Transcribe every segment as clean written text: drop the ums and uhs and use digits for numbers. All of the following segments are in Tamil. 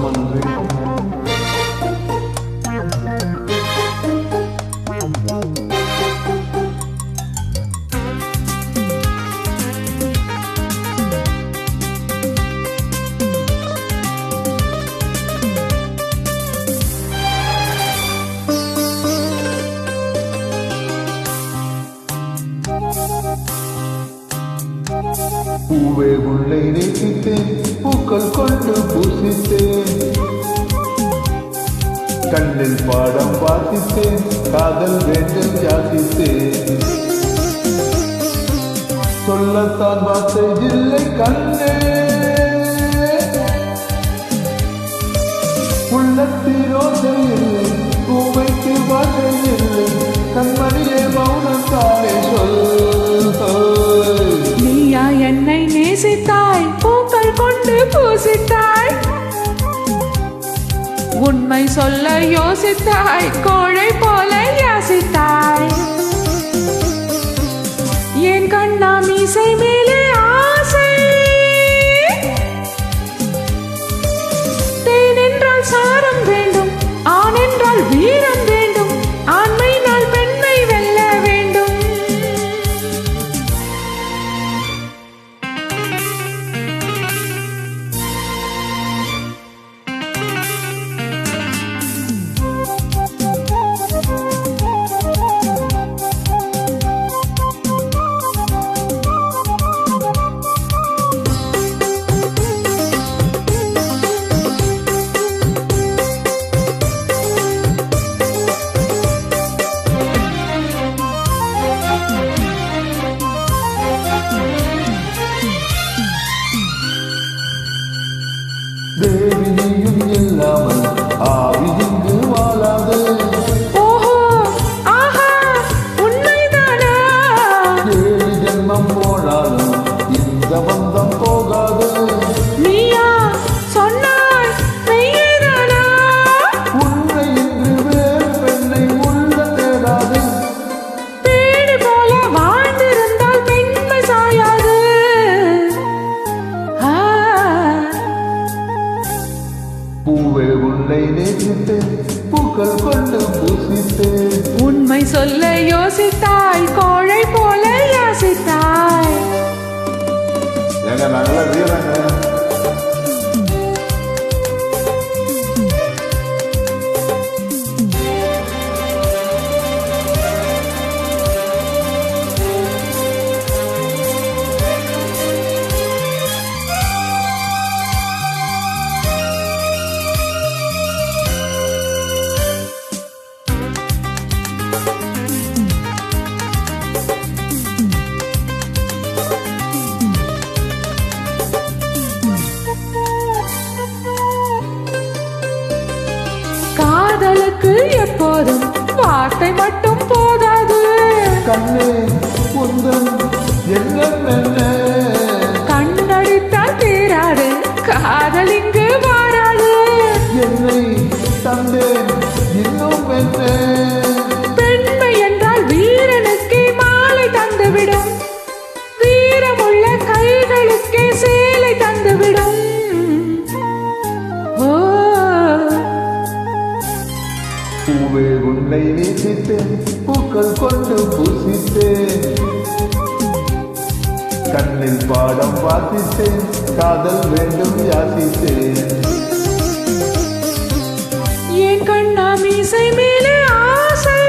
அன்றி. பூவே உள்ளே நேசித்தேன், பூக்கள் கொண்டு பூசித்தேன், கண்ணில் பாடம் வாசித்தேன், காதல் வேண்டும் யாசித்தேன். சொல்லத்தான் வார்த்தை இல்லை கண்ணே, உள்ளத்தில் ரோசை இல்லை, பூவைக்கு வார்த்தை இல்லை, கண்மணியே மௌனம் தானே சொல். என்னை நேசித்தாய், பூக்கள் கொண்டு பூசித்தாய், உண்மை சொல்ல யோசித்தாய், கோழை போல யாசித்தாய். என் கண்ணா மீசை மேலே ஆசை, தேன் என்றால் சாரம் வேண்டும், ஆண் என்றால் வீரம் வேண்டும், ஆண்மை நாள் பெண்ணை வெல்ல வேண்டும். தேவியும் இல்லாமல் ஆவி இங்கு வாழாது. ஓஹோ ஆஹா உண்மைதானா? 7 ஜென்மம் போனாலும் இந்த பந்தம் போகாது. நீயா சொன்னாய் மெய்யேதானா? உன்னை இன்று வேறு பெண்ணை உள்ள தேடாது. பேடி போல வாழ்ந்திருந்தால் பெண்மை சாயாது. பூவே உன்னை நேசித்தேன், பூக்கள் கொண்டு பூசித்தேன், உண்மை சொல்ல யோசித்தாய், கோழை போல யாசித்தாய். எங்க நல்ல வீரங்க. காதலுக்கு எப்போதும் வார்த்தை மட்டும் போதாது. கண்ணே உந்தன் எண்ணம் என்ன? கண்ணடித்தால் தீராது, காதல் இங்கு மாறாது. என்னை தந்தேன் இன்னும் என்ன? பெண்மை என்றால் வீரனுக்கே மாலை தந்துவிடும், வீரமுள்ள கைகளுக்கே சேலை தந்துவிடும். ஓ பூவே உன்னை நேசித்தேன், பூக்கள் கொண்டு பூசித்தேன், கண்ணில் பாடம் வாசித்தேன், காதல் வேண்டும் யாசித்தேன். என் கண்ணா மீசை மேலே ஆசை,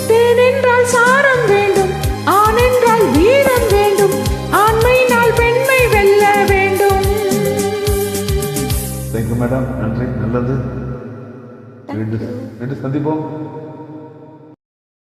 தேன் என்றால் சாரம் வேண்டும், ஆண் என்றால் வீரம் வேண்டும், ஆண்மை நாள் பெண்மை வெல்ல வேண்டும். தேங்க்யூ மேடம், நன்றி, நல்லது. மீண்டும் சந்திப்போம்.